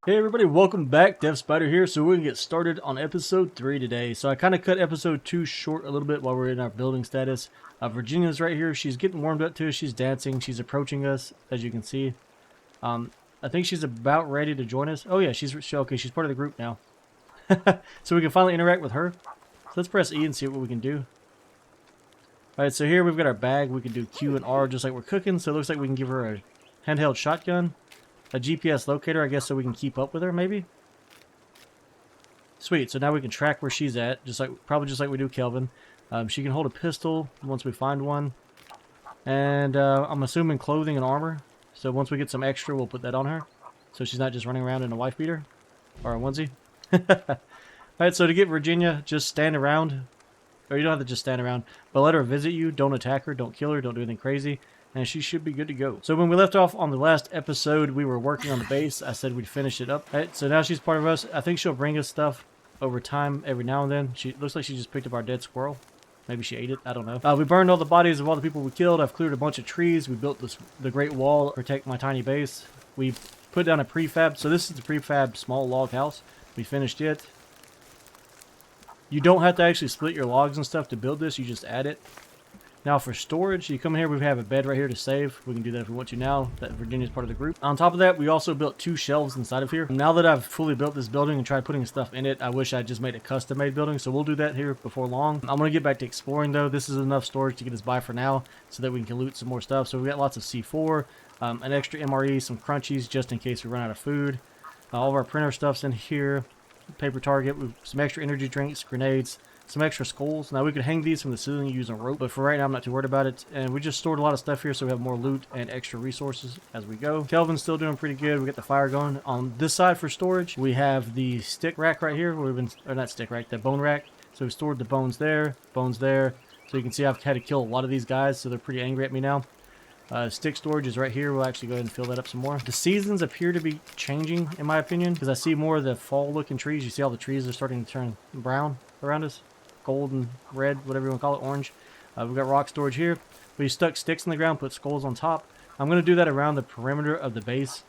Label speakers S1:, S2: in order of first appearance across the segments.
S1: Hey everybody, welcome back. Dev Spider here. So we're gonna get started on episode 3 today. So I kind of cut episode 2 short a little bit while we're in our building status. Virginia's right here. She's getting warmed up to us. She's dancing. She's approaching us, as you can see. Um, I think she's about ready to join us. Oh yeah, okay. She's part of the group now. So we can finally interact with her. So let's press E and see what we can do. All right, so here we've got our bag. We can do Q and R just like we're cooking. So it looks like we can give her a handheld shotgun. A GPS locator, I guess, so we can keep up with her, maybe? Sweet, so now we can track where she's at, probably just like we do Kelvin. She can hold a pistol once we find one. And I'm assuming clothing and armor. So once we get some extra, we'll put that on her. So she's not just running around in a wife beater. Or a onesie. Alright, so to get Virginia, just stand around. Or you don't have to just stand around. But let her visit you. Don't attack her. Don't kill her. Don't do anything crazy. And she should be good to go. So when we left off on the last episode, we were working on the base. I said we'd finish it up. Right, so now she's part of us. I think she'll bring us stuff over time every now and then. She looks like she just picked up our dead squirrel. Maybe she ate it. I don't know. We burned all the bodies of all the people we killed. I've cleared a bunch of trees. We built the Great Wall to protect my tiny base. We put down a prefab. So this is the prefab small log house. We finished it. You don't have to actually split your logs and stuff to build this. You just add it. Now for storage, you come here, we have a bed right here to save. We can do that if we want to now, that Virginia's part of the group. On top of that, we also built 2 shelves inside of here. Now that I've fully built this building and tried putting stuff in it, I wish I just made a custom-made building, so we'll do that here before long. I'm going to get back to exploring though. This is enough storage to get us by for now, so that we can loot some more stuff. So we got lots of C4, an extra MRE, some crunchies, just in case we run out of food. All of our printer stuff's in here. Paper target, some extra energy drinks, grenades, some extra skulls. Now we could hang these from the ceiling using rope, but for right now I'm not too worried about it. And we just stored a lot of stuff here so we have more loot and extra resources as we go. Kelvin's still doing pretty good. We got the fire going. On this side for storage, we have the stick rack right here. Or not stick rack, the bone rack. So we stored the bones there. So you can see I've had to kill a lot of these guys, so they're pretty angry at me now. Stick storage is right here. We'll actually go ahead and fill that up some more. The seasons appear to be changing, in my opinion, because I see more of the fall-looking trees. You see all the trees are starting to turn brown around us. Gold and red, whatever you want to call it, orange. We've got rock storage here. We stuck sticks in the ground, put skulls on top. I'm going to do that around the perimeter of the base,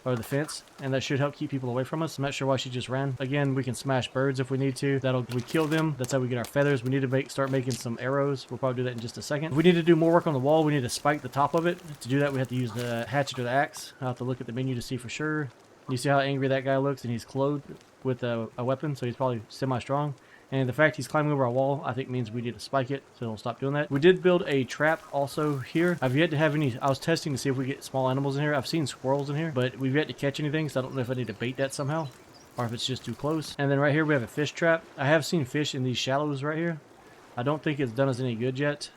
S1: or the fence, and that should help keep people away from us. I'm not sure why she just ran. Again, we can smash birds if we need to. We kill them. That's how we get our feathers. We need to start making some arrows. We'll probably do that in just a second. If we need to do more work on the wall, we need to spike the top of it. To do that, we have to use the hatchet or the axe. I'll have to look at the menu to see for sure. You see how angry that guy looks, and he's clothed with a weapon, so he's probably semi-strong. And the fact he's climbing over our wall, I think means we need to spike it, so he'll stop doing that. We did build a trap also here. I've yet to have any. I was testing to see if we get small animals in here. I've seen squirrels in here, but we've yet to catch anything, so I don't know if I need to bait that somehow, or if it's just too close. And then right here we have a fish trap. I have seen fish in these shallows right here. I don't think it's done us any good yet.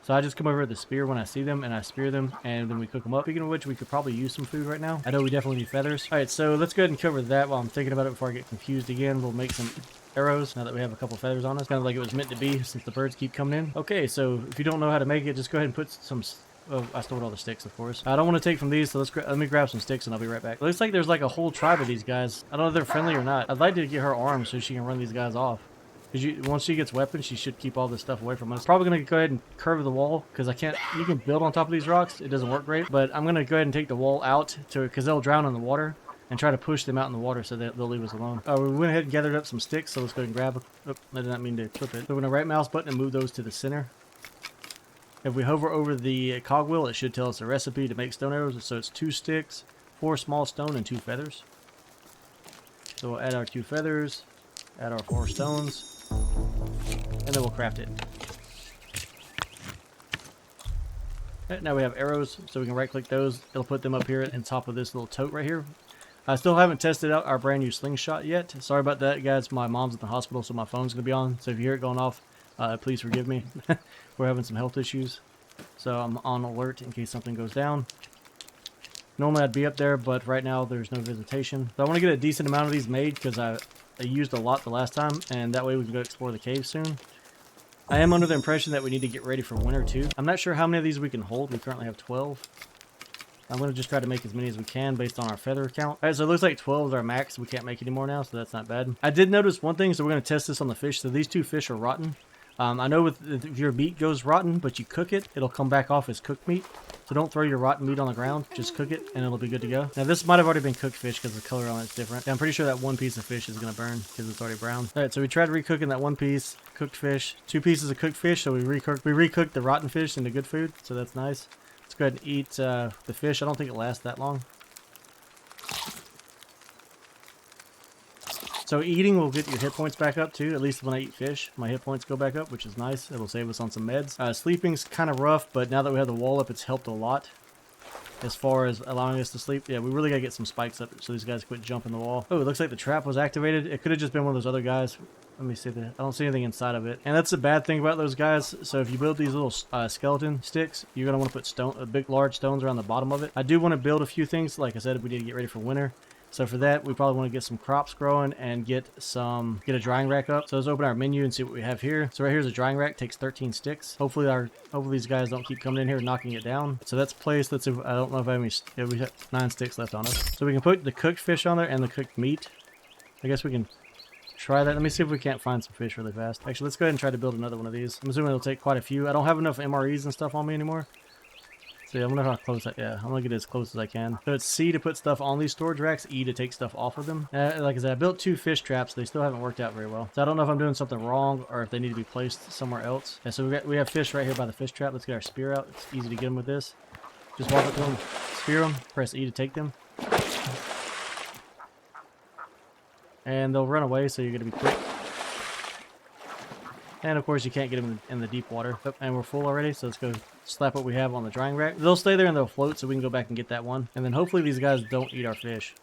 S1: So I just come over with the spear when I see them, and I spear them, and then we cook them up. Speaking of which, we could probably use some food right now. I know we definitely need feathers. Alright, so let's go ahead and cover that while I'm thinking about it before I get confused again. We'll make some arrows now that we have a couple feathers on us. Kind of like it was meant to be since the birds keep coming in. Okay, so if you don't know how to make it, just go ahead and put some... Oh, I stored all the sticks, of course. I don't want to take from these, so let me grab some sticks and I'll be right back. It looks like there's like a whole tribe of these guys. I don't know if they're friendly or not. I'd like to get her armed so she can run these guys off. Because once she gets weapons, she should keep all this stuff away from us. Probably going to go ahead and curve the wall, because you can build on top of these rocks. It doesn't work great, but I'm going to go ahead and take the wall out, because they'll drown in the water, and try to push them out in the water so that they'll leave us alone. We went ahead and gathered up some sticks, so let's go ahead and grab... Oh, I did not mean to clip it. So we're going to right mouse button and move those to the center. If we hover over the cogwheel, it should tell us the recipe to make stone arrows. So it's 2 sticks, 4 small stone, and 2 feathers. So we'll add our 2 feathers, add our 4 stones, and then we'll craft it. Right, now we have arrows, so we can right click those. It'll put them up here on top of this little tote right here. I still haven't tested out our brand new slingshot yet. Sorry about that, guys. My mom's at the hospital, so my phone's going to be on. So if you hear it going off, please forgive me. We're having some health issues, so I'm on alert in case something goes down. Normally I'd be up there, but right now there's no visitation. So I want to get a decent amount of these made because I used a lot the last time, and that way we can go explore the cave soon. I am under the impression that we need to get ready for winter too. I'm not sure how many of these we can hold. We currently have 12. I'm going to just try to make as many as we can based on our feather count. Alright, so it looks like 12 is our max. We can't make any more now, so that's not bad. I did notice one thing, so we're going to test this on the fish. So these 2 fish are rotten. I know if your meat goes rotten, but you cook it, it'll come back off as cooked meat. So don't throw your rotten meat on the ground. Just cook it, and it'll be good to go. Now, this might have already been cooked fish because the color on it's different. Yeah, I'm pretty sure that one piece of fish is going to burn because it's already brown. All right, so we tried recooking that one piece cooked fish. 2 pieces of cooked fish, so we recooked the rotten fish into good food, so that's nice. Let's go ahead and eat the fish. I don't think it lasts that long. So eating will get your hit points back up too. At least when I eat fish, my hit points go back up, which is nice. It'll save us on some meds. Sleeping's kind of rough, but now that we have the wall up, it's helped a lot as far as allowing us to sleep. Yeah, we really gotta get some spikes up so these guys quit jumping the wall. Oh, it looks like the trap was activated. It could have just been one of those other guys. Let me see I don't see anything inside of it. And that's the bad thing about those guys. So if you build these little skeleton sticks, you're gonna want to put big, large stones around the bottom of it. I do want to build a few things. Like I said, we need to get ready for winter. So for that, we probably want to get some crops growing and get a drying rack up. So let's open our menu and see what we have here. So right here's a drying rack, takes 13 sticks. Hopefully these guys don't keep coming in here and knocking it down. So that's placed. I don't know if I have any. Yeah, we have 9 sticks left on us. So we can put the cooked fish on there and the cooked meat. I guess we can try that. Let me see if we can't find some fish really fast. Actually, let's go ahead and try to build another one of these. I'm assuming it'll take quite a few. I don't have enough MREs and stuff on me anymore. So yeah, I'm gonna know how close I'm gonna get as close as I can. So it's C to put stuff on these storage racks, E to take stuff off of them. Like I said, I built 2 fish traps. They still haven't worked out very well. So I don't know if I'm doing something wrong or if they need to be placed somewhere else. Yeah, so we have fish right here by the fish trap. Let's get our spear out. It's easy to get them with this. Just walk up to them, spear them, press E to take them. And they'll run away, so you're gonna be quick. And of course you can't get them in the deep water. Oh, and we're full already, so let's go slap what we have on the drying rack. They'll stay there and they'll float, so we can go back and get that one. And then hopefully these guys don't eat our fish.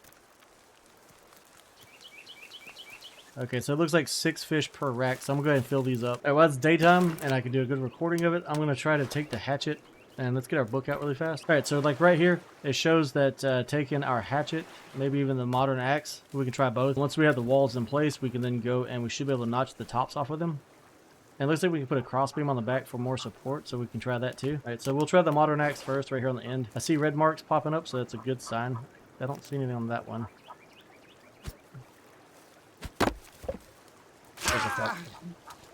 S1: Okay, so it looks like 6 fish per rack, so I'm gonna go ahead and fill these up. Alright, well, it's daytime and I can do a good recording of it. I'm gonna try to take the hatchet and let's get our book out really fast. Alright, so like right here, it shows that taking our hatchet, maybe even the modern axe, we can try both. Once we have the walls in place, we can then go and we should be able to notch the tops off with them. And it looks like we can put a crossbeam on the back for more support, so we can try that too. Alright, so we'll try the modern axe first, right here on the end. I see red marks popping up, so that's a good sign. I don't see anything on that one.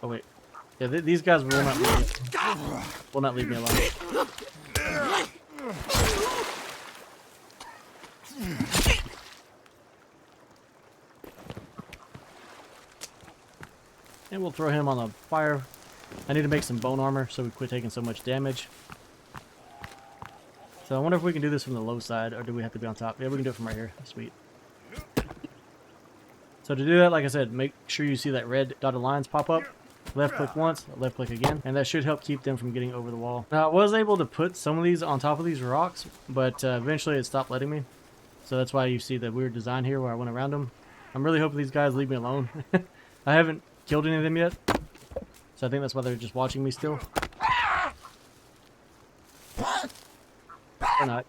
S1: Oh wait. Yeah, these guys will not leave me alone. And we'll throw him on the fire. I need to make some bone armor so we quit taking so much damage. So I wonder if we can do this from the low side, or do we have to be on top? Yeah, we can do it from right here. Sweet. So to do that, like I said, make sure you see that red dotted lines pop up. Left click once, left click again, and that should help keep them from getting over the wall. Now I was able to put some of these on top of these rocks, but eventually it stopped letting me. So that's why you see the weird design here where I went around them. I'm really hoping these guys leave me alone. I haven't killed any of them yet, so I think that's why they're just watching me still. Or not.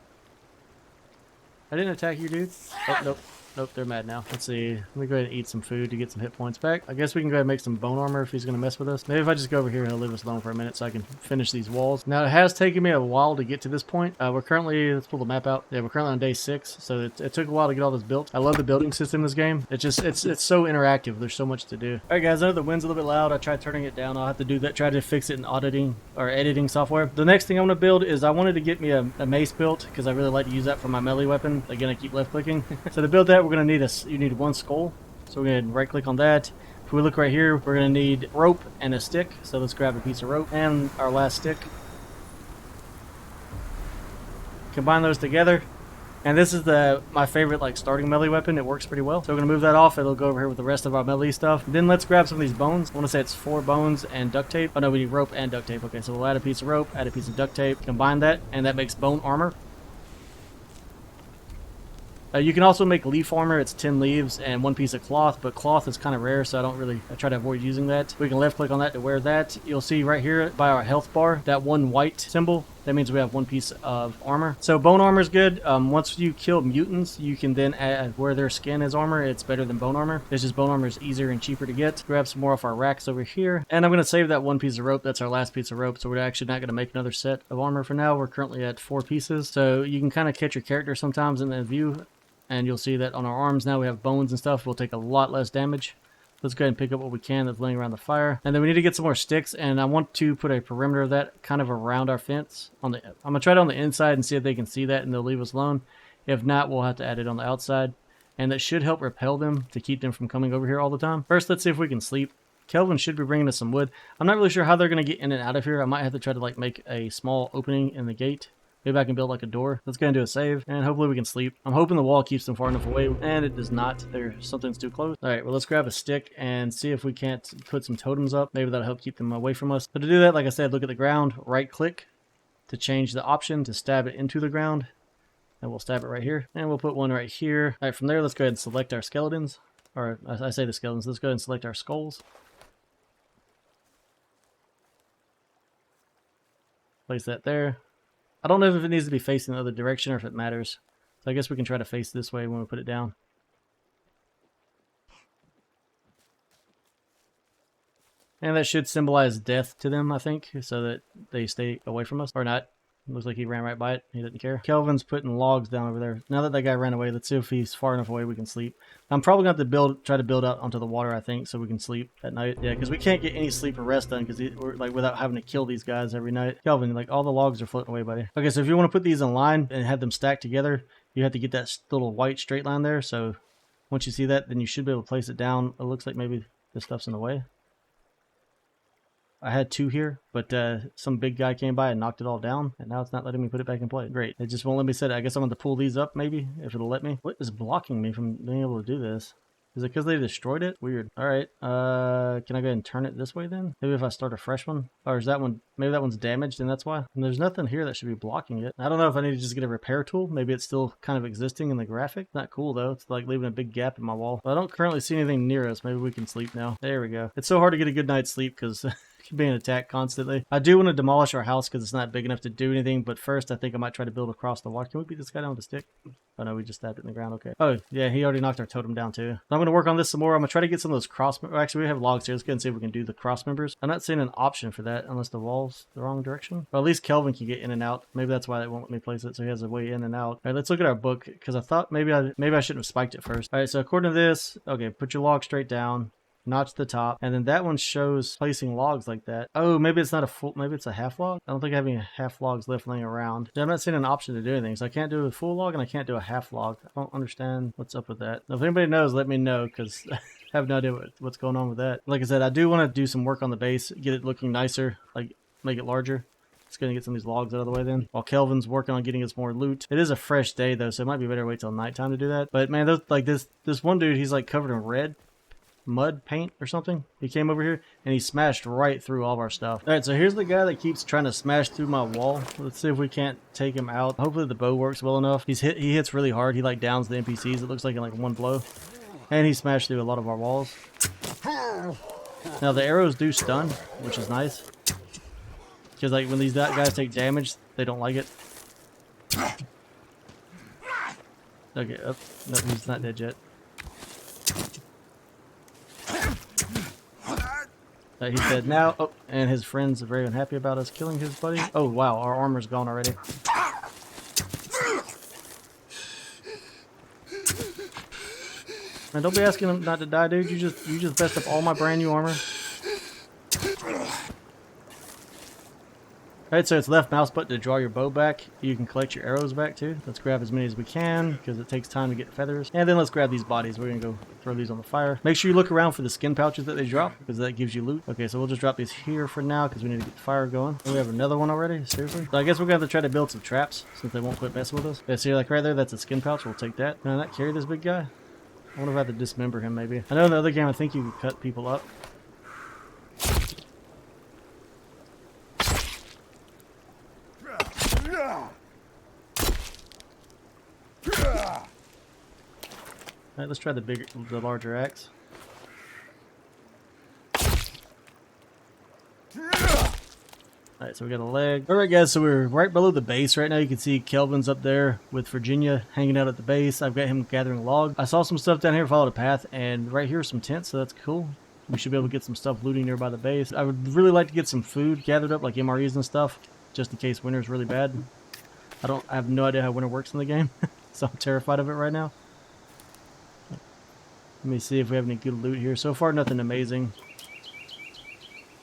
S1: I didn't attack you, dude. Oh, nope. Nope, they're mad now. Let's see. Let me go ahead and eat some food to get some hit points back. I guess we can go ahead and make some bone armor if he's going to mess with us. Maybe if I just go over here, he'll leave us alone for a minute so I can finish these walls. Now, it has taken me a while to get to this point. We're currently, let's pull the map out. Yeah, we're currently on day 6, so it took a while to get all this built. I love the building system in this game. It's so interactive. There's so much to do. All right, guys, I know the wind's a little bit loud. I tried turning it down. I'll have to do that, try to fix it in auditing or editing software. The next thing I want to build is I wanted to get me a mace built because I really like to use that for my melee weapon. Again, I keep left clicking. So to build that, we're going to need you need 1 skull. So we're going to right click on that. If we look right here, we're going to need rope and a stick. So let's grab a piece of rope and our last stick. Combine those together. And this is my favorite like starting melee weapon. It works pretty well. So we're going to move that off. It'll go over here with the rest of our melee stuff. Then let's grab some of these bones. I want to say it's 4 bones and duct tape. Oh no, we need rope and duct tape. Okay, so we'll add a piece of rope, add a piece of duct tape, combine that, and that makes bone armor. You can also make leaf armor. It's 10 leaves and 1 piece of cloth, but cloth is kind of rare, so I try to avoid using that. We can left click on that to wear that. You'll see right here by our health bar, that 1 white symbol. That means we have 1 piece of armor. So bone armor is good. Once you kill mutants, you can then wear their skin as armor. It's better than bone armor. It's just bone armor is easier and cheaper to get. Grab some more off our racks over here. And I'm going to save that 1 piece of rope. That's our last piece of rope. So we're actually not going to make another set of armor for now. We're currently at 4 pieces. So you can kind of catch your character sometimes in the view. And you'll see that on our arms now we have bones and stuff. We'll take a lot less damage. Let's go ahead and pick up what we can that's laying around the fire. And then we need to get some more sticks, and I want to put a perimeter of that kind of around our fence. I'm going to try it on the inside and see if they can see that and they'll leave us alone. If not, we'll have to add it on the outside. And that should help repel them to keep them from coming over here all the time. First, let's see if we can sleep. Kelvin should be bringing us some wood. I'm not really sure how they're going to get in and out of here. I might have to try to like make a small opening in the gate. Maybe I can build like a door. Let's go and do a save, and hopefully we can sleep. I'm hoping the wall keeps them far enough away, and it does not. Something's too close. All right, well, let's grab a stick and see if we can't put some totems up. Maybe that'll help keep them away from us. But to do that, like I said, look at the ground, right-click to change the option to stab it into the ground. And we'll stab it right here, and we'll put one right here. All right, from there, let's go ahead and select our skeletons. Or I say the skeletons. Let's go ahead and select our skulls. Place that there. I don't know if it needs to be facing the other direction or if it matters. So I guess we can try to face this way when we put it down. And that should symbolize death to them, I think, so that they stay away from us. Or not. Looks like he ran right by it. He didn't care. Kelvin's putting logs down over there. Now that that guy ran away, let's see if he's far enough away we can sleep. I'm probably going to have to try to build out onto the water, I think, so we can sleep at night. Yeah, because we can't get any sleep or rest done because we're like without having to kill these guys every night. Kelvin, like all the logs are floating away, buddy. Okay, so if you want to put these in line and have them stacked together, you have to get that little white straight line there. So once you see that, then you should be able to place it down. It looks like maybe this stuff's in the way. I had two here, but some big guy came by and knocked it all down, and now it's not letting me put it back in play. Great. It just won't let me set it. I guess I'm going to pull these up, maybe, if it'll let me. What is blocking me from being able to do this? Is it because they destroyed it? Weird. All right. Can I go ahead and turn it this way then? Maybe if I start a fresh one? Or is that one, maybe that one's damaged and that's why? And there's nothing here that should be blocking it. I don't know if I need to just get a repair tool. Maybe it's still kind of existing in the graphic. Not cool though. It's like leaving a big gap in my wall. But I don't currently see anything near us. Maybe we can sleep now. There we go. It's so hard to get a good night's sleep because being attacked constantly. I do want to demolish our house because it's not big enough to do anything, but first I think I might try to build across the water. Can we beat this guy down with a stick? Oh no, we just stabbed it in the ground. Okay. Oh yeah, he already knocked our totem down too. So I'm going to work on this some more. I'm going to try to get some of those cross... Actually, we have logs here. Let's go and see if we can do the cross members. I'm not seeing an option for that unless the wall's the wrong direction. Well, at least Kelvin can get in and out. Maybe that's why they won't let me place it, so he has a way in and out. All right, let's look at our book because I thought maybe I shouldn't have spiked it first. All right, so according to this, okay, put your log straight down. Notch the top, and then that one shows placing logs like that. Oh, maybe it's not a full, maybe it's a half log. I don't think I have any half logs left laying around. I'm not seeing an option to do anything, so I can't do a full log and I can't do a half log. I don't understand what's up with that. Now, if anybody knows, let me know, because I have no idea what's going on with that. Like I said, I do want to do some work on the base, get it looking nicer, like make it larger. Just gonna get some of these logs out of the way then. While Kelvin's working on getting us more loot. It is a fresh day though, so it might be better to wait till nighttime to do that. But man, those, like this one dude, he's like covered in red mud paint or something. He came over here and he smashed right through all of our stuff. All right, so here's the guy that keeps trying to smash through my wall. Let's see if we can't take him out. Hopefully the bow works well enough. He hits really hard. He like downs the NPCs. It looks like in like one blow. And he smashed through a lot of our walls. Now the arrows do stun, which is nice. Because like when these guys take damage, they don't like it. Okay, oh, no, he's not dead yet. He's dead now. Oh, and his friends are very unhappy about us killing his buddy. Oh wow, our armor's gone already. Man, don't be asking him not to die, dude. You just messed up all my brand new armor. Alright, so it's left mouse button to draw your bow back. You can collect your arrows back too. Let's grab as many as we can because it takes time to get feathers. And then let's grab these bodies. We're going to go throw these on the fire. Make sure you look around for the skin pouches that they drop because that gives you loot. Okay, so we'll just drop these here for now because we need to get the fire going. And we have another one already? Seriously? So I guess we're going to have to try to build some traps since they won't quit messing with us. Yeah, see, like right there, that's a skin pouch. We'll take that. Can I not carry this big guy? I wonder if I have to dismember him maybe. I know in the other game I think you can cut people up. Alright, let's try the larger axe. Alright, so we got a leg. Alright guys, so we're right below the base right now. You can see Kelvin's up there with Virginia hanging out at the base. I've got him gathering logs. I saw some stuff down here, followed a path, and right here are some tents, so that's cool. We should be able to get some stuff looting nearby the base. I would really like to get some food gathered up, like MREs and stuff, just in case winter's really bad. I have no idea how winter works in the game, so I'm terrified of it right now. Let me see if we have any good loot here. So far, nothing amazing.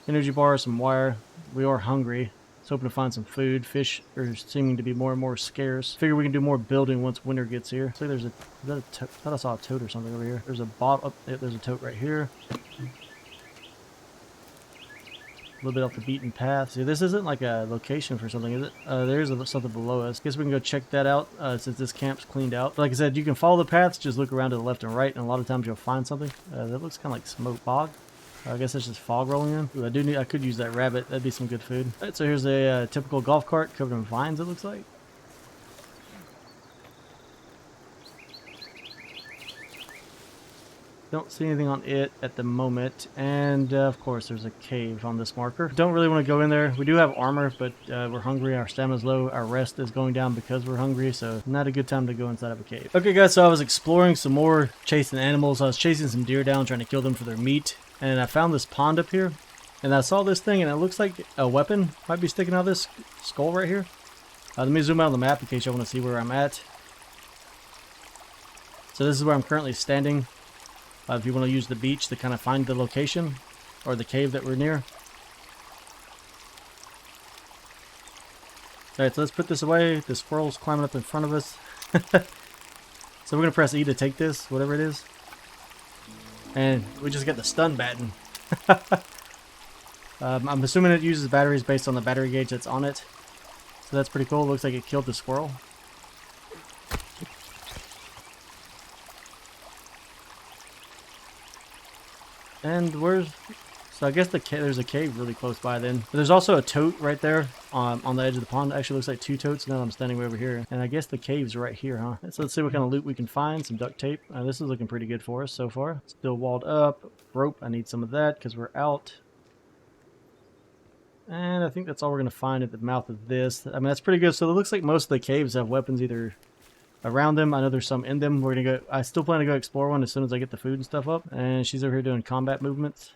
S1: Energy bar, some wire. We are hungry. Let's hoping to find some food. Fish are seeming to be more and more scarce. Figure we can do more building once winter gets here. So there's a, I thought I saw a tote or something over here. There's a bottle. Oh, there's a tote right here. A little bit off the beaten path. See, this isn't like a location for something, is it? There's something below us. Guess we can go check that out since this camp's cleaned out. But like I said, you can follow the paths. Just look around to the left and right, and a lot of times you'll find something. That looks kind of like smoke fog. I guess that's just fog rolling in. Ooh, I could use that rabbit. That'd be some good food. All right, so here's a typical golf cart covered in vines, it looks like. Don't see anything on it at the moment. And of course, there's a cave on this marker. Don't really want to go in there. We do have armor, but we're hungry. Our stamina's low. Our rest is going down because we're hungry. So not a good time to go inside of a cave. Okay, guys, so I was exploring some more, chasing animals. I was chasing some deer down, trying to kill them for their meat. And I found this pond up here, and I saw this thing, and it looks like a weapon might be sticking out of this skull right here. Let me zoom out on the map in case you want to see where I'm at. So this is where I'm currently standing. If you want to use the beach to kind of find the location, or the cave that we're near. Alright, so let's put this away. The squirrel's climbing up in front of us. So we're going to press E to take this, whatever it is. And we just get the stun baton. I'm assuming it uses batteries based on the battery gauge that's on it. So that's pretty cool. Looks like it killed the squirrel. And where's... So I guess there's a cave really close by then. But there's also a tote right there on the edge of the pond. Actually looks like two totes now that I'm standing way over here. And I guess the cave's right here, huh? So let's see what kind of loot we can find. Some duct tape. This is looking pretty good for us so far. Still walled up. Rope. I need some of that because we're out. And I think that's all we're going to find at the mouth of this. I mean, that's pretty good. So it looks like most of the caves have weapons either around them. I know there's some in them. We're going to go... I still plan to go explore one as soon as I get the food and stuff up. And she's over here doing combat movements.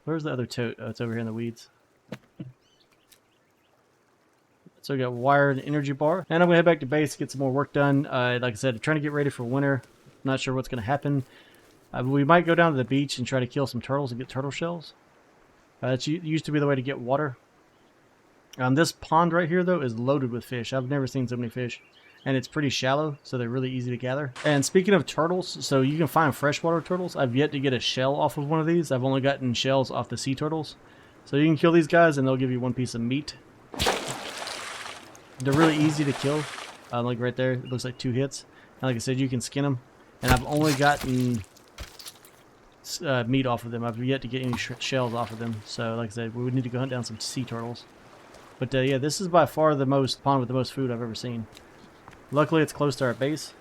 S1: Where's the other tote? Oh, it's over here in the weeds. So we got wire and energy bar. And I'm going to head back to base, get some more work done. Like I said, trying to get ready for winter. Not sure what's going to happen. We might go down to the beach and try to kill some turtles and get turtle shells. It used to be the way to get water. This pond right here, though, is loaded with fish. I've never seen so many fish. And it's pretty shallow, so they're really easy to gather. And speaking of turtles, so you can find freshwater turtles. I've yet to get a shell off of one of these. I've only gotten shells off the sea turtles. So you can kill these guys, and they'll give you one piece of meat. They're really easy to kill. Like right there, it looks like 2 hits. And like I said, you can skin them. And I've only gotten meat off of them. I've yet to get any shells off of them. So like I said, we would need to go hunt down some sea turtles. But yeah, this is by far the most pond with the most food I've ever seen. Luckily, it's close to our base.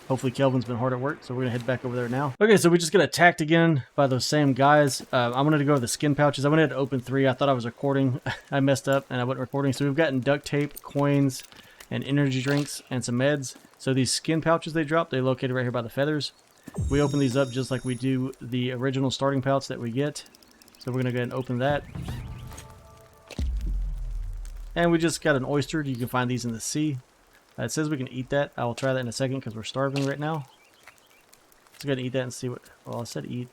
S1: Hopefully, Kelvin's been hard at work, so we're going to head back over there now. Okay, so we just got attacked again by those same guys. I wanted to go to the skin pouches. I went ahead to open 3. I thought I was recording. I messed up, and I wasn't recording. So we've gotten duct tape, coins, and energy drinks, and some meds. So these skin pouches they dropped, they're located right here by the feathers. We open these up just like we do the original starting pouch that we get. So we're going to go ahead and open that. And we just got an oyster. You can find these in the sea. It says we can eat that. I will try that in a second because we're starving right now. Let's go ahead and eat that and see what... Well, I said eat.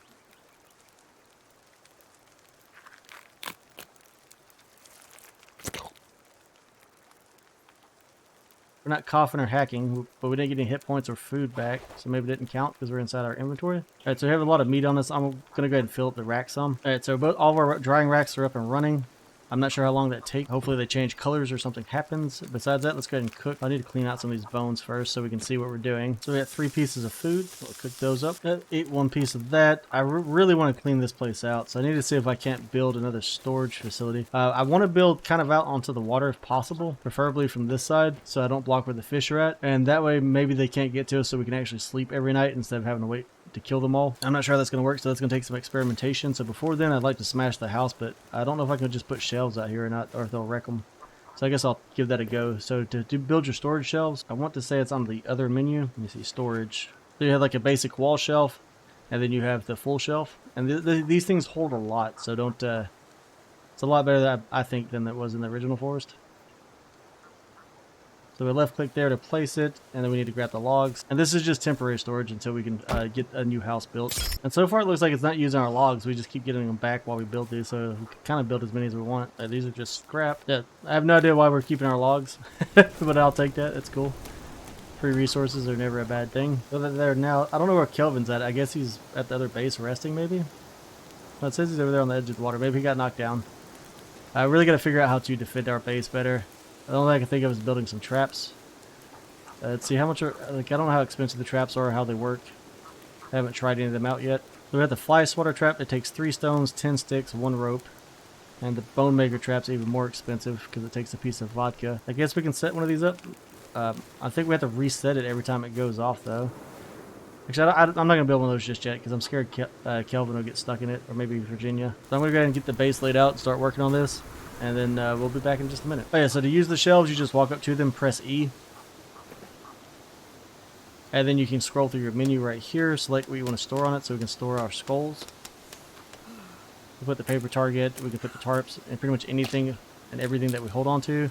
S1: We're not coughing or hacking, but we didn't get any hit points or food back. So maybe it didn't count because we're inside our inventory. Alright, so we have a lot of meat on this. I'm going to go ahead and fill up the rack some. Alright, so all of our drying racks are up and running. I'm not sure how long that takes. Hopefully they change colors or something happens. Besides that, let's go ahead and cook. I need to clean out some of these bones first so we can see what we're doing. So we got 3 pieces of food. We'll cook those up. Ate 1 piece of that. I really want to clean this place out. So I need to see if I can't build another storage facility. I want to build kind of out onto the water if possible. Preferably from this side so I don't block where the fish are at. And that way maybe they can't get to us so we can actually sleep every night instead of having to wait to kill them all. I'm not sure how that's going to work, so that's going to take some experimentation. So before then, I'd like to smash the house, but I don't know if I can just put shelves out here or not, or if they'll wreck them. So I guess I'll give that a go. So to build your storage shelves, I want to say it's on the other menu. Let me see, storage. So you have like a basic wall shelf, and then you have the full shelf. And these things hold a lot, so don't... it's a lot better, I think, than it was in the original forest. So we left click there to place it, and then we need to grab the logs. And this is just temporary storage until we can get a new house built. And so far it looks like it's not using our logs. We just keep getting them back while we build these, so we can kind of build as many as we want. These are just scrap. Yeah, I have no idea why we're keeping our logs, but I'll take that. It's cool. Free resources are never a bad thing. So they're now, I don't know where Kelvin's at. I guess he's at the other base resting, maybe? Well, it says he's over there on the edge of the water. Maybe he got knocked down. I really got to figure out how to defend our base better. The only thing I can think of is building some traps. Let's see how much, like, I don't know how expensive the traps are or how they work. I haven't tried any of them out yet. So we have the fly swatter trap. It takes 3 stones, 10 sticks, 1 rope. And the bone maker trap's even more expensive because it takes a piece of vodka. I guess we can set one of these up. I think we have to reset it every time it goes off, though. Actually, I'm not going to build one of those just yet because I'm scared Kelvin will get stuck in it, or maybe Virginia. So I'm going to go ahead and get the base laid out and start working on this, and then we'll be back in just a minute. Oh yeah, so to use the shelves, you just walk up to them, press E. And then you can scroll through your menu right here, select what you want to store on it, so we can store our skulls. We put the paper target, we can put the tarps, and pretty much anything and everything that we hold on to.